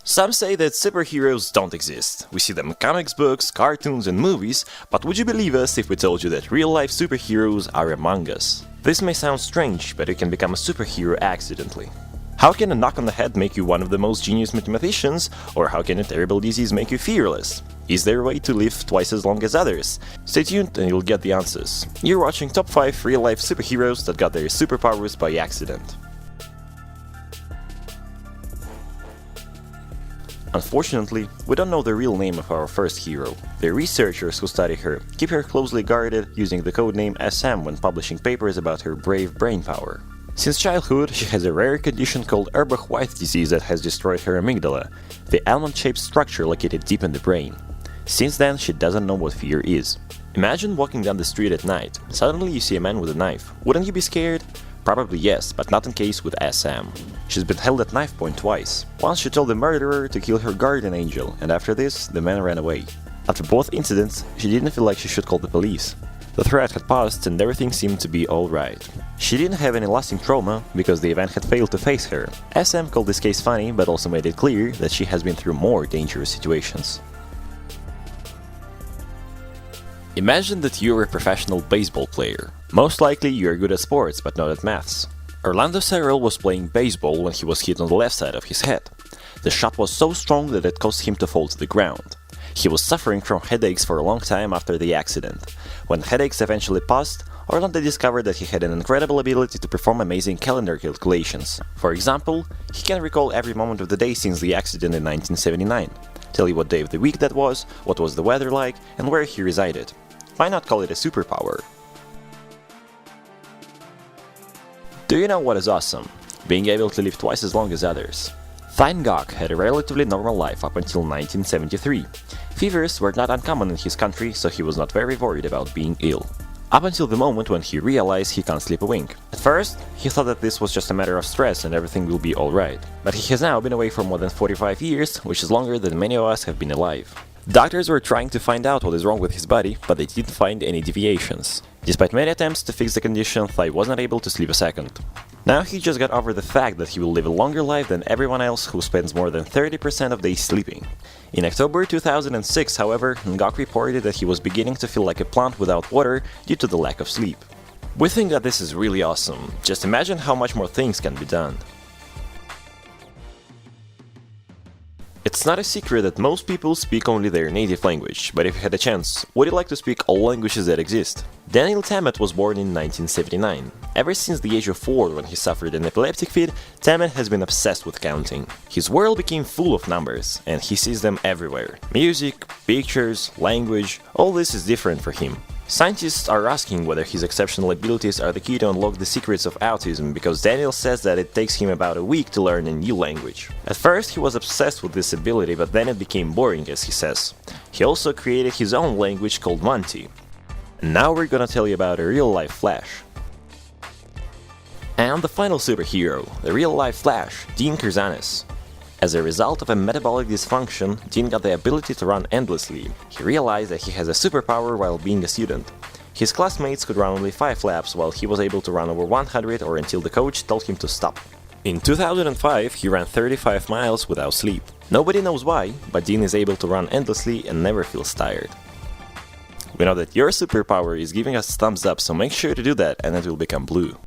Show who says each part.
Speaker 1: Some say that superheroes don't exist. We see them in comics books, cartoons and movies, but would you believe us if we told you that real-life superheroes are among us? This may sound strange, but you can become a superhero accidentally. How can a knock on the head make you one of the most genius mathematicians, or how can a terrible disease make you fearless? Is there a way to live twice as long as others? Stay tuned and you'll get the answers. You're watching Top 5 real-life superheroes that got their superpowers by accident. Unfortunately, we don't know the real name of our first hero. The researchers who study her keep her closely guarded using the codename SM when publishing papers about her brave brainpower. Since childhood, she has a rare condition called Erbach-White disease that has destroyed her amygdala, the almond-shaped structure located deep in the brain. Since then, she doesn't know what fear is. Imagine walking down the street at night. Suddenly you see a man with a knife. Wouldn't you be scared? Probably yes, but not in case with SM. She's been held at knife point twice. Once she told the murderer to kill her guardian angel, and after this, the man ran away. After both incidents, she didn't feel like she should call the police. The threat had passed and everything seemed to be alright. She didn't have any lasting trauma, because the event had failed to face her. SM called this case funny, but also made it clear that she has been through more dangerous situations. Imagine that you're a professional baseball player. Most likely you're good at sports, but not at maths. Orlando Cyril was playing baseball when he was hit on the left side of his head. The shot was so strong that it caused him to fall to the ground. He was suffering from headaches for a long time after the accident. When headaches eventually passed, Orlando discovered that he had an incredible ability to perform amazing calendar calculations. For example, he can recall every moment of the day since the accident in 1979, tell you what day of the week that was, what was the weather like, and where he resided. Why not call it a superpower? Do you know what is awesome? Being able to live twice as long as others. Van Gogh had a relatively normal life up until 1973. Fevers were not uncommon in his country, so he was not very worried about being ill. Up until the moment when he realized he can't sleep a wink. At first, he thought that this was just a matter of stress and everything will be alright. But he has now been away for more than 45 years, which is longer than many of us have been alive. Doctors were trying to find out what is wrong with his body, but they didn't find any deviations. Despite many attempts to fix the condition, Thai was not able to sleep a second. Now he just got over the fact that he will live a longer life than everyone else who spends more than 30% of days sleeping. In October 2006, however, Ngok reported that he was beginning to feel like a plant without water due to the lack of sleep. We think that this is really awesome. Just imagine how much more things can be done. It's not a secret that most people speak only their native language, but if you had a chance, would you like to speak all languages that exist? Daniel Tammet was born in 1979. Ever since the age of 4, when he suffered an epileptic fit, Tammet has been obsessed with counting. His world became full of numbers, and he sees them everywhere. Music, pictures, language, all this is different for him. Scientists are asking whether his exceptional abilities are the key to unlock the secrets of autism, because Daniel says that it takes him about a week to learn a new language. At first he was obsessed with this ability, but then it became boring, as he says. He also created his own language called Monty. And now we're gonna tell you about a real-life Flash. And the final superhero, the real-life Flash, Dean Curzanez. As a result of a metabolic dysfunction, Dean got the ability to run endlessly. He realized that he has a superpower while being a student. His classmates could run only 5 laps, while he was able to run over 100 or until the coach told him to stop. In 2005, he ran 35 miles without sleep. Nobody knows why, but Dean is able to run endlessly and never feels tired. We know that your superpower is giving us thumbs up, so make sure to do that and it will become blue.